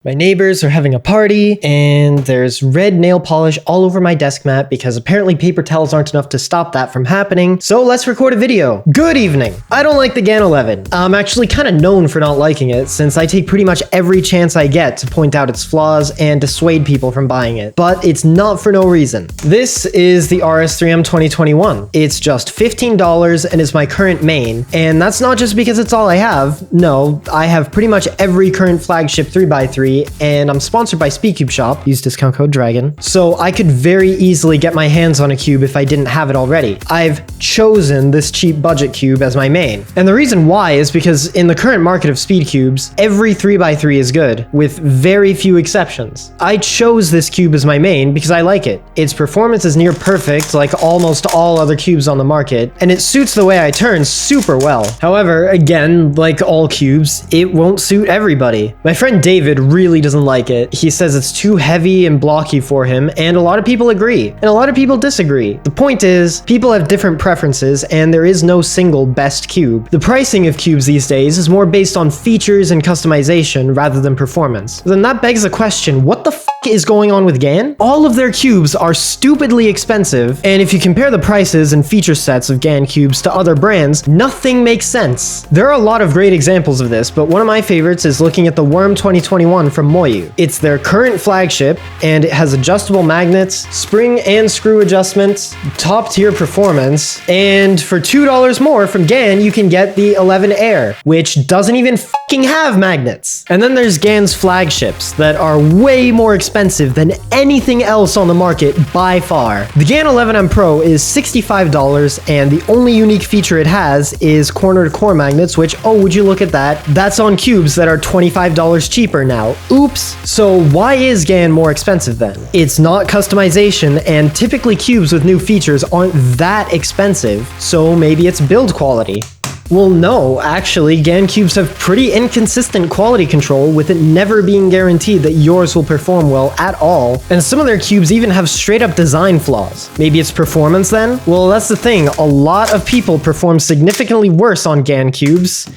My neighbors are having a party, and there's red nail polish all over my desk mat because apparently paper towels aren't enough to stop that from happening, so let's record a video. Good evening. I don't like the GAN 11. I'm actually kind of known for not liking it, since I take pretty much every chance I get to point out its flaws and dissuade people from buying it, but it's not for no reason. This is the RS3M 2021. It's just $15 and is my current main, and that's not just because it's all I have. No, I have pretty much every current flagship 3x3, and I'm sponsored by Speedcube Shop, use discount code DRAGON, so I could very easily get my hands on a cube if I didn't have it already. I've chosen this cheap budget cube as my main, and the reason why is because in the current market of speed cubes, every 3x3 is good, with very few exceptions. I chose this cube as my main because I like it. Its performance is near perfect, like almost all other cubes on the market, and it suits the way I turn super well. However, again, like all cubes, it won't suit everybody. My friend David really doesn't like it. He says it's too heavy and blocky for him, and a lot of people agree, and a lot of people disagree. The point is, people have different preferences, and there is no single best cube. The pricing of cubes these days is more based on features and customization rather than performance. Then that begs the question, what the f is going on with GAN? All of their cubes are stupidly expensive, and if you compare the prices and feature sets of GAN cubes to other brands, nothing makes sense. There are a lot of great examples of this, but one of my favorites is looking at the Worm 2021 from Moyu. It's their current flagship, and it has adjustable magnets, spring and screw adjustments, top tier performance, and for $2 more from GAN, you can get the 11 Air, which doesn't even f***ing have magnets. And then there's GAN's flagships that are way more expensive than anything else on the market by far. The GAN 11M Pro is $65, and the only unique feature it has is corner-to-core magnets, which, oh, would you look at that? That's on cubes that are $25 cheaper now. Oops. So why is GAN more expensive then? It's not customization, and typically cubes with new features aren't that expensive, so maybe it's build quality. Well, no, actually, GAN cubes have pretty inconsistent quality control, with it never being guaranteed that yours will perform well at all, and some of their cubes even have straight-up design flaws. Maybe it's performance then? Well, that's the thing, a lot of people perform significantly worse on GAN cubes.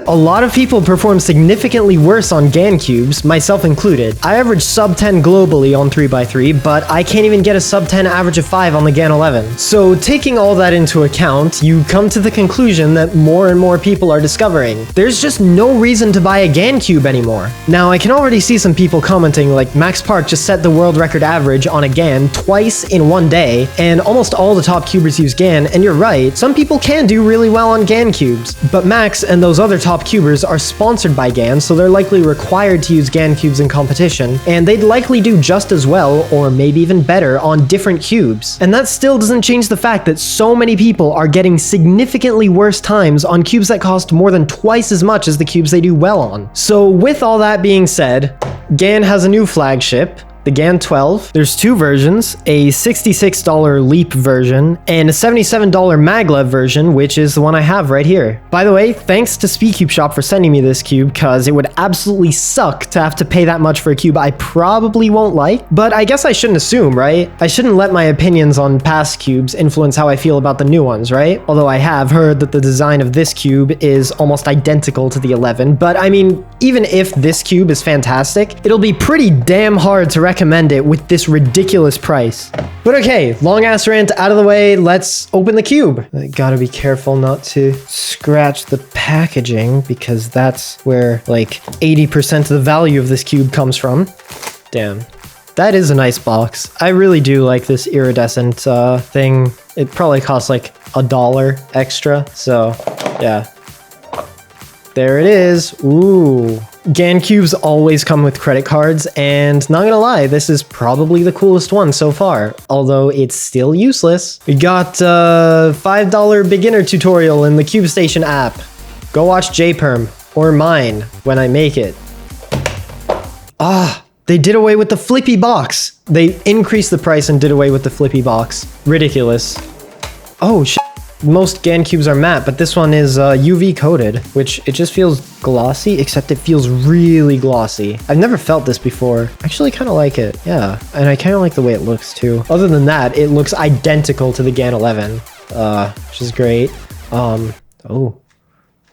A lot of people perform significantly worse on GAN cubes, myself included. I average sub 10 globally on 3x3, but I can't even get a sub 10 average of 5 on the GAN 11. So taking all that into account, you come to the conclusion that more and more people are discovering there's just no reason to buy a GAN cube anymore. Now, I can already see some people commenting like Max Park just set the world record average on a GAN twice in one day, and almost all the top cubers use GAN, and you're right, some people can do really well on GAN cubes, but Max and those other top cubers are sponsored by GAN, so they're likely required to use GAN cubes in competition, and they'd likely do just as well, or maybe even better, on different cubes. And that still doesn't change the fact that so many people are getting significantly worse times on cubes that cost more than twice as much as the cubes they do well on. So with all that being said, GAN has a new flagship, the GAN 12. There's two versions, a $66 Leap version and a $77 maglev version, which is the one I have right here. By the way, thanks to Speedcube Shop for sending me this cube, cause it would absolutely suck to have to pay that much for a cube I probably won't like, but I guess I shouldn't assume, right? I shouldn't let my opinions on past cubes influence how I feel about the new ones, right? Although I have heard that the design of this cube is almost identical to the 11, but I mean, even if this cube is fantastic, it'll be pretty damn hard to recommend it with this ridiculous price. But okay, long ass rant out of the way, let's open the cube. I gotta be careful not to scratch the packaging because that's where like 80% of the value of this cube comes from. Damn. That is a nice box. I really do like this iridescent thing. It probably costs like $1 extra, so yeah. There it is. Ooh. GAN cubes always come with credit cards, and not gonna lie, this is probably the coolest one so far, although it's still useless. We got a $5 beginner tutorial in the CubeStation app. Go watch JPerm, or mine, when I make it. Ah, they did away with the flippy box. They increased the price and did away with the flippy box. Ridiculous. Oh, shit. Most GAN cubes are matte, but this one is UV coated, which it just feels glossy, except it feels really glossy. I've never felt this before. I actually kind of like it, yeah. And I kind of like the way it looks too. Other than that, it looks identical to the GAN 11, which is great. Oh,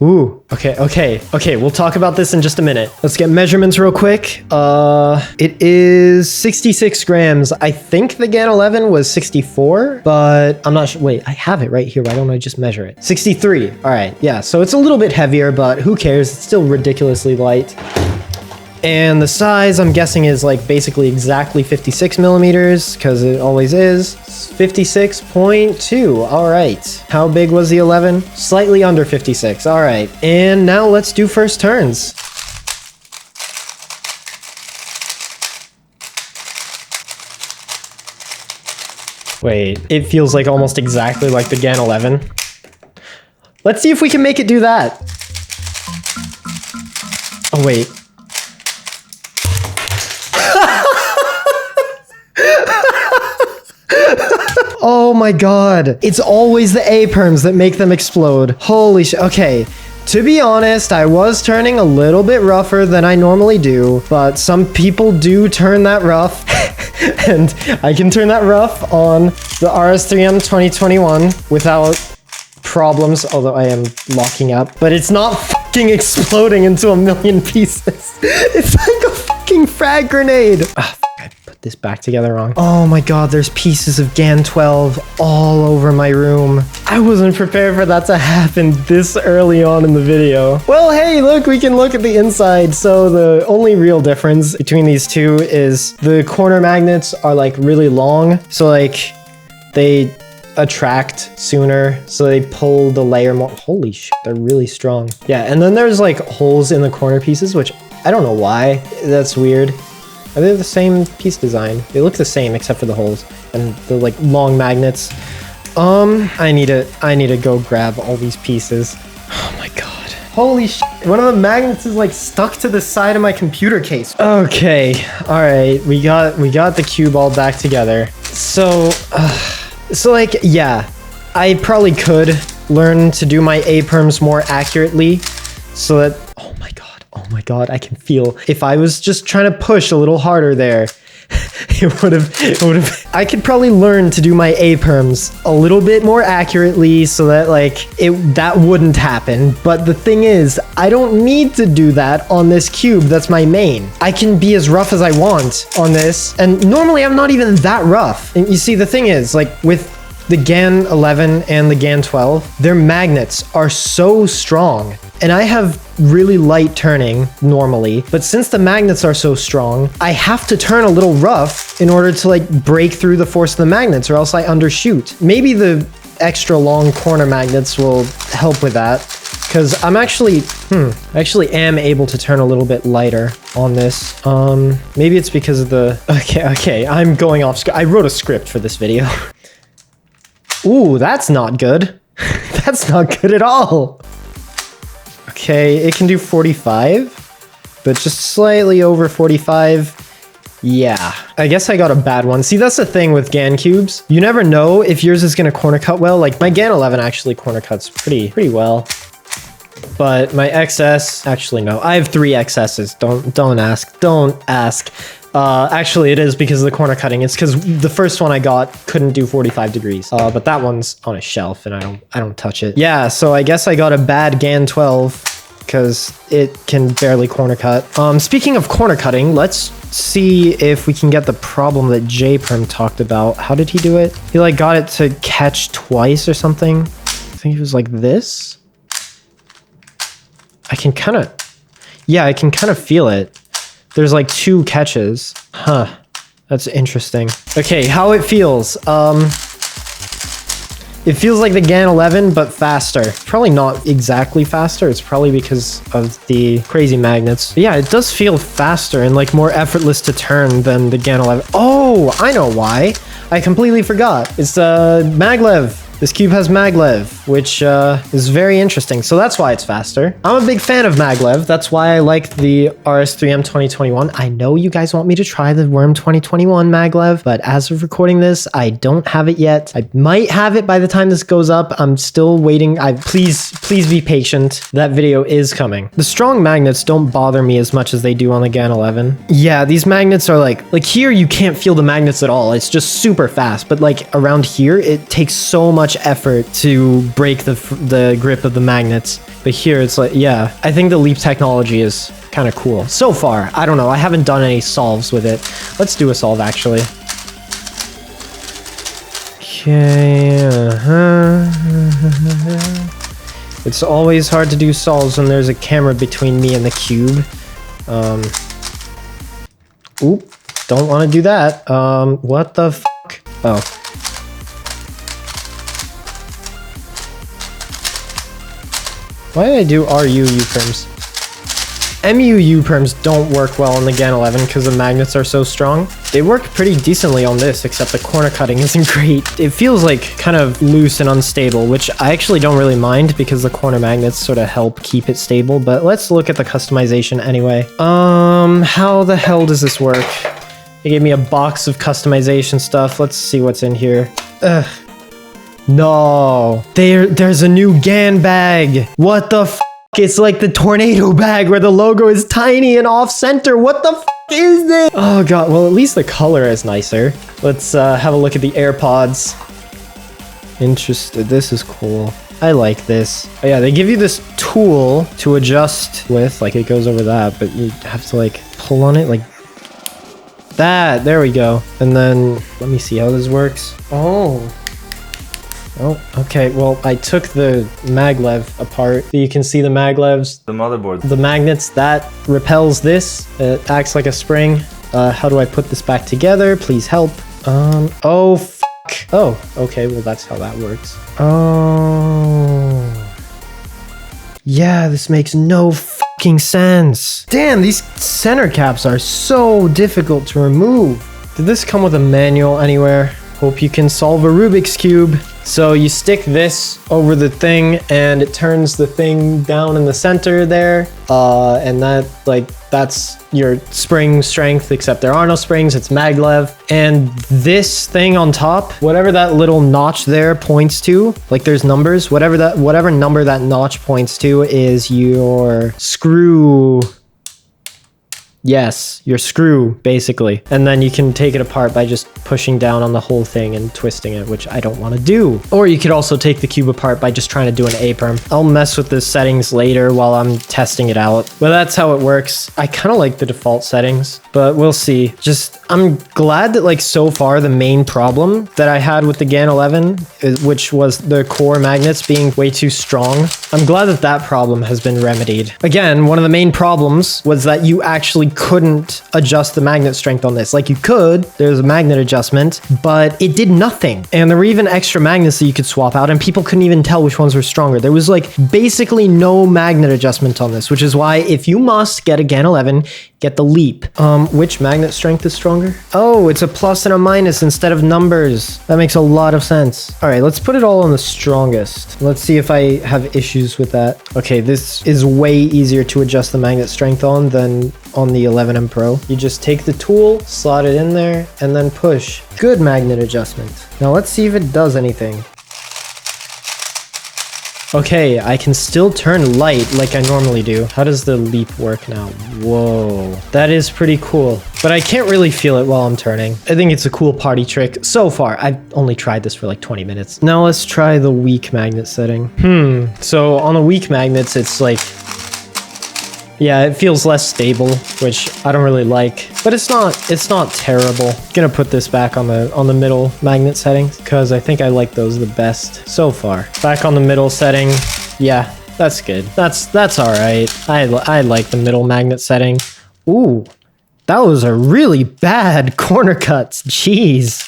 Ooh, okay, we'll talk about this in just a minute. Let's get measurements real quick. It is 66 grams. I think the GAN 11 was 64, but I'm not sure. Wait, I have it right here. Why don't I just measure it? 63. All right, yeah, so it's a little bit heavier, but who cares? It's still ridiculously light. And the size, I'm guessing, is like basically exactly 56 millimeters, because it always is. 56.2. All right. How big was the 11? Slightly under 56. All right. And now let's do first turns. Wait, it feels like almost exactly like the GAN 11. Let's see if we can make it do that. Oh, wait. Oh my god. It's always the A-perms that make them explode. Holy shit. Okay. To be honest, I was turning a little bit rougher than I normally do, but some people do turn that rough. And I can turn that rough on the RS3M 2021 without problems, although I am locking up. But it's not fucking exploding into a million pieces. It's like a fucking frag grenade. I put this back together wrong. Oh my god, there's pieces of GAN 12 all over my room. I wasn't prepared for that to happen this early on in the video. Well, hey, look, we can look at the inside. So the only real difference between these two is the corner magnets are like really long. So like they attract sooner, so they pull the layer more. Holy shit, they're really strong. Yeah, and then there's like holes in the corner pieces, which I don't know why. That's weird. Are they the same piece design? They look the same except for the holes and the like long magnets. I need to go grab all these pieces. Oh my god. Holy shit. One of the magnets is like stuck to the side of my computer case. Okay. All right. We got the cube all back together. So like, yeah, I probably could learn to do my A-perms more accurately so that, oh my god, I can feel, if I was just trying to push a little harder there, it would have, I could probably learn to do my A-perms a little bit more accurately so that like, that wouldn't happen. But the thing is, I don't need to do that on this cube that's my main. I can be as rough as I want on this, and normally I'm not even that rough. And you see, the thing is, like with the GAN 11 and the GAN 12, their magnets are so strong. And I have really light turning normally, but since the magnets are so strong, I have to turn a little rough in order to like break through the force of the magnets, or else I undershoot. Maybe the extra long corner magnets will help with that, because I'm actually, I actually am able to turn a little bit lighter on this. Maybe it's because of the, okay, I'm going off script. I wrote a script for this video. Ooh, that's not good. That's not good at all. Okay, it can do 45, but just slightly over 45. Yeah, I guess I got a bad one. See, that's the thing with GAN cubes. You never know if yours is gonna corner cut well. Like my GAN 11 actually corner cuts pretty well. But my XS, actually no, I have 3 XSs. Don't ask. Actually, it is because of the corner cutting. It's because the first one I got couldn't do 45 degrees. But that one's on a shelf and I don't touch it. Yeah, so I guess I got a bad GAN 12 because it can barely corner cut. Speaking of corner cutting, let's see if we can get the problem that J-Perm talked about. How did he do it? He like got it to catch twice or something. I think it was like this. I can kind of feel it. There's like 2 catches. Huh. That's interesting. Okay, how it feels. It feels like the GAN 11, but faster. Probably not exactly faster. It's probably because of the crazy magnets. But yeah, it does feel faster and like more effortless to turn than the GAN 11. Oh, I know why. I completely forgot. It's maglev. This cube has maglev, which is very interesting. So that's why it's faster. I'm a big fan of maglev. That's why I like the RS3M 2021. I know you guys want me to try the Worm 2021 maglev, but as of recording this, I don't have it yet. I might have it by the time this goes up. I'm still waiting. Please be patient. That video is coming. The strong magnets don't bother me as much as they do on the GAN 11. Yeah, these magnets are like here you can't feel the magnets at all. It's just super fast, but like around here, it takes so much much effort to break the grip of the magnets. But here it's like, yeah, I think the leap technology is kind of cool. So far, I don't know. I haven't done any solves with it. Let's do a solve, actually. Okay, It's always hard to do solves when there's a camera between me and the cube. Oop, don't want to do that. What the fuck? Oh. Why did I do RU U-perms? MU U-perms don't work well on the GAN 11 because the magnets are so strong. They work pretty decently on this, except the corner cutting isn't great. It feels like kind of loose and unstable, which I actually don't really mind because the corner magnets sort of help keep it stable, but let's look at the customization anyway. How the hell does this work? They gave me a box of customization stuff. Let's see what's in here. Ugh. No. There's a new GAN bag. What the f***? It's like the tornado bag where the logo is tiny and off-center. What the f*** is this? Oh god, well at least the color is nicer. Let's have a look at the AirPods. Interested, this is cool. I like this. Oh yeah, they give you this tool to adjust with, like it goes over that, but you have to like pull on it like that. There we go. And then, let me see how this works. Oh, okay. Well, I took the maglev apart. So you can see the maglevs. The motherboard. The magnets, that repels this. It acts like a spring. How do I put this back together? Please help. Oh, fuck. Oh, okay. Well, that's how that works. Oh. Yeah, this makes no fucking sense. Damn, these center caps are so difficult to remove. Did this come with a manual anywhere? Hope you can solve a Rubik's Cube. So you stick this over the thing and it turns the thing down in the center there. And that's your spring strength, except there are no springs, it's maglev. And this thing on top, whatever that little notch there points to, like there's numbers, whatever number that notch points to is your screw. Yes, your screw, basically. And then you can take it apart by just pushing down on the whole thing and twisting it, which I don't want to do. Or you could also take the cube apart by just trying to do an A-perm. I'll mess with the settings later while I'm testing it out. But that's how it works. I kind of like the default settings, but we'll see. I'm glad that like so far the main problem that I had with the GAN 11, which was the core magnets being way too strong, I'm glad that that problem has been remedied. Again, one of the main problems was that you actually couldn't adjust the magnet strength on this. Like you could, there's a magnet adjustment, but it did nothing. And there were even extra magnets that you could swap out and people couldn't even tell which ones were stronger. There was like basically no magnet adjustment on this, which is why if you must get a GAN 11, get the Leap. Which magnet strength is stronger? Oh, it's a plus and a minus instead of numbers. That makes a lot of sense. All right, let's put it all on the strongest. Let's see if I have issues with that. Okay, this is way easier to adjust the magnet strength on than on the 11M Pro. You just take the tool, slot it in there, and then push. Good magnet adjustment. Now let's see if it does anything. Okay, I can still turn light like I normally do. How does the Leap work now? Whoa, that is pretty cool. But I can't really feel it while I'm turning. I think it's a cool party trick. So far, I've only tried this for like 20 minutes. Now let's try the weak magnet setting. So on the weak magnets, it's like, yeah, it feels less stable, which I don't really like, but it's not terrible. Gonna put this back on the middle magnet settings because I think I like those the best so far. Back on the middle setting. Yeah, that's good. That's all right. I like the middle magnet setting. Ooh, that was a really bad corner cuts. Jeez.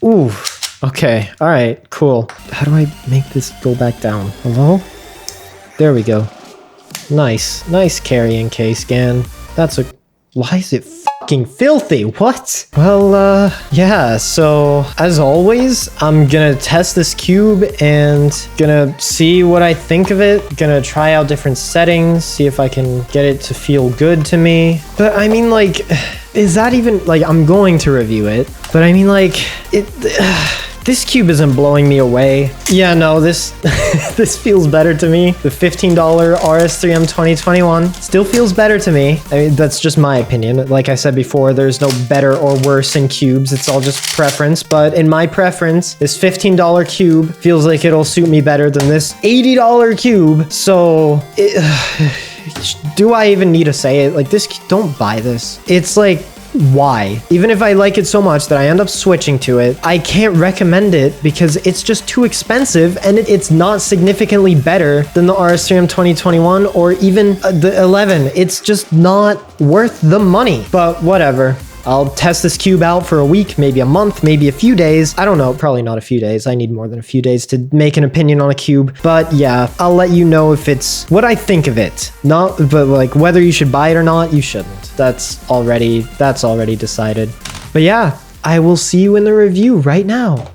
Ooh, okay. All right, cool. How do I make this go back down? Hello? There we go. Nice carrying case, GAN. Why is it fucking filthy? What? Well, yeah, so as always, I'm gonna test this cube and gonna see what I think of it. Gonna try out different settings, see if I can get it to feel good to me. But I mean, like, is that even, like, I'm going to review it, but I mean, like, This cube isn't blowing me away. Yeah, no, this this feels better to me. The $15 RS3M 2021 still feels better to me. I mean, that's just my opinion. Like I said before, there's no better or worse in cubes. It's all just preference. But in my preference, this $15 cube feels like it'll suit me better than this $80 cube. So, do I even need to say it? Like this, don't buy this. It's like, why? Even if I like it so much that I end up switching to it, I can't recommend it because it's just too expensive and it's not significantly better than the RS3M 2021 or even the 11. It's just not worth the money. But whatever. I'll test this cube out for a week, maybe a month, maybe a few days. I don't know, probably not a few days. I need more than a few days to make an opinion on a cube. But yeah, I'll let you know if it's what I think of it. But like whether you should buy it or not, you shouldn't. That's already decided. But yeah, I will see you in the review right now.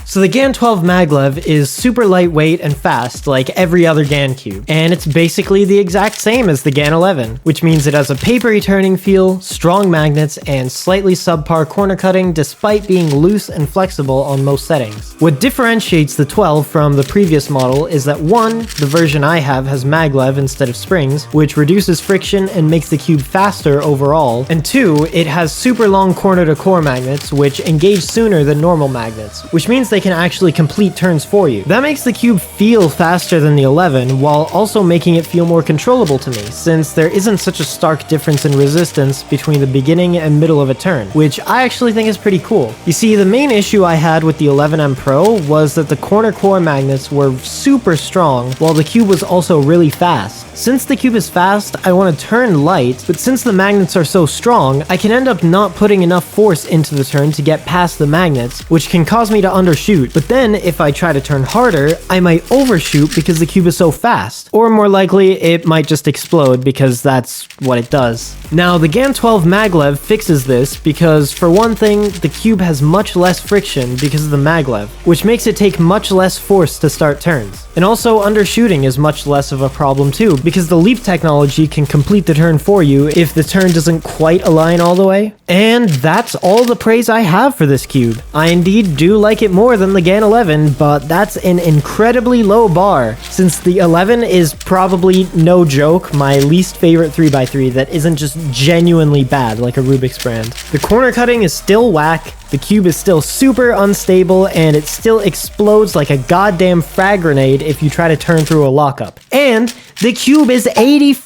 So the GAN 12 maglev is super lightweight and fast like every other GAN cube, and it's basically the exact same as the GAN 11, which means it has a papery turning feel, strong magnets, and slightly subpar corner cutting despite being loose and flexible on most settings. What differentiates the 12 from the previous model is that 1, the version I have has maglev instead of springs, which reduces friction and makes the cube faster overall, and 2, it has super long corner to core magnets, which engage sooner than normal magnets, which means they can actually complete turns for you. That makes the cube feel faster than the 11 while also making it feel more controllable to me, since there isn't such a stark difference in resistance between the beginning and middle of a turn, which I actually think is pretty cool. You see, the main issue I had with the 11M Pro was that the corner core magnets were super strong while the cube was also really fast. Since the cube is fast, I want to turn light, but since the magnets are so strong, I can end up not putting enough force into the turn to get past the magnets, which can cause me to undershoot. But then, if I try to turn harder, I might overshoot because the cube is so fast. Or more likely, it might just explode because that's what it does. Now, the GAN 12 maglev fixes this because, for one thing, the cube has much less friction because of the maglev, which makes it take much less force to start turns. And also, undershooting is much less of a problem too, because the leap technology can complete the turn for you if the turn doesn't quite align all the way. And that's all the praise I have for this cube. I indeed do like it more than the GAN 11, but that's an incredibly low bar, since the 11 is probably, no joke, my least favorite 3x3 that isn't just genuinely bad like a Rubik's brand. The corner cutting is still whack, the cube is still super unstable, and it still explodes like a goddamn frag grenade if you try to turn through a lockup. And the cube is $80.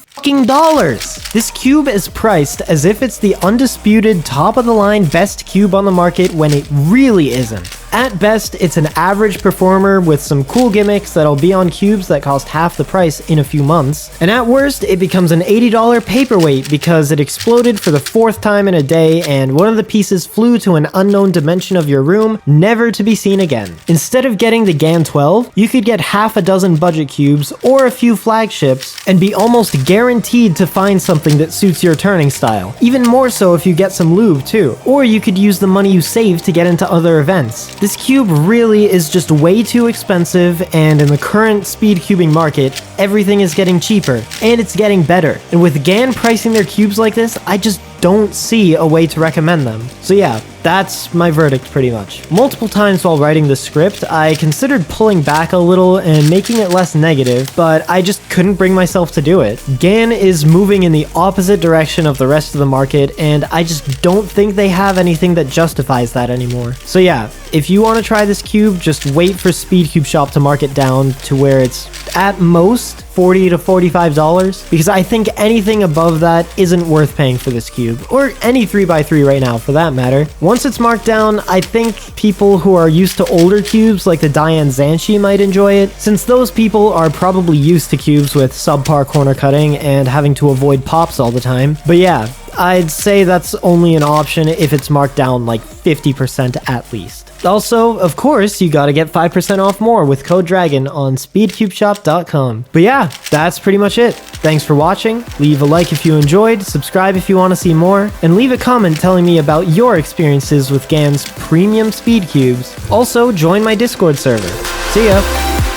This cube is priced as if it's the undisputed top-of-the-line best cube on the market when it really isn't. At best, it's an average performer with some cool gimmicks that'll be on cubes that cost half the price in a few months. And at worst, it becomes an $80 paperweight because it exploded for the 4th time in a day and one of the pieces flew to an unknown dimension of your room, never to be seen again. Instead of getting the GAN 12, you could get half a dozen budget cubes or a few flagships and be almost guaranteed to find something that suits your turning style. Even more so if you get some lube too. Or you could use the money you save to get into other events. This cube really is just way too expensive, and in the current speed cubing market, everything is getting cheaper, and it's getting better. And with GAN pricing their cubes like this, I just don't see a way to recommend them. So yeah, that's my verdict pretty much. Multiple times while writing the script, I considered pulling back a little and making it less negative, but I just couldn't bring myself to do it. GAN is moving in the opposite direction of the rest of the market, and I just don't think they have anything that justifies that anymore. So yeah, if you want to try this cube, just wait for Speedcube Shop to mark it down to where it's at most $40 to $45, because I think anything above that isn't worth paying for this cube, or any 3x3 right now for that matter. Once it's marked down, I think people who are used to older cubes like the Diane Zanchi might enjoy it, since those people are probably used to cubes with subpar corner cutting and having to avoid pops all the time. But yeah, I'd say that's only an option if it's marked down like 50% at least. Also, of course, you gotta get 5% off more with code DRAGON on speedcubeshop.com. But yeah, that's pretty much it. Thanks for watching. Leave a like if you enjoyed, subscribe if you want to see more, and leave a comment telling me about your experiences with GAN's premium speed cubes. Also, join my Discord server. See ya!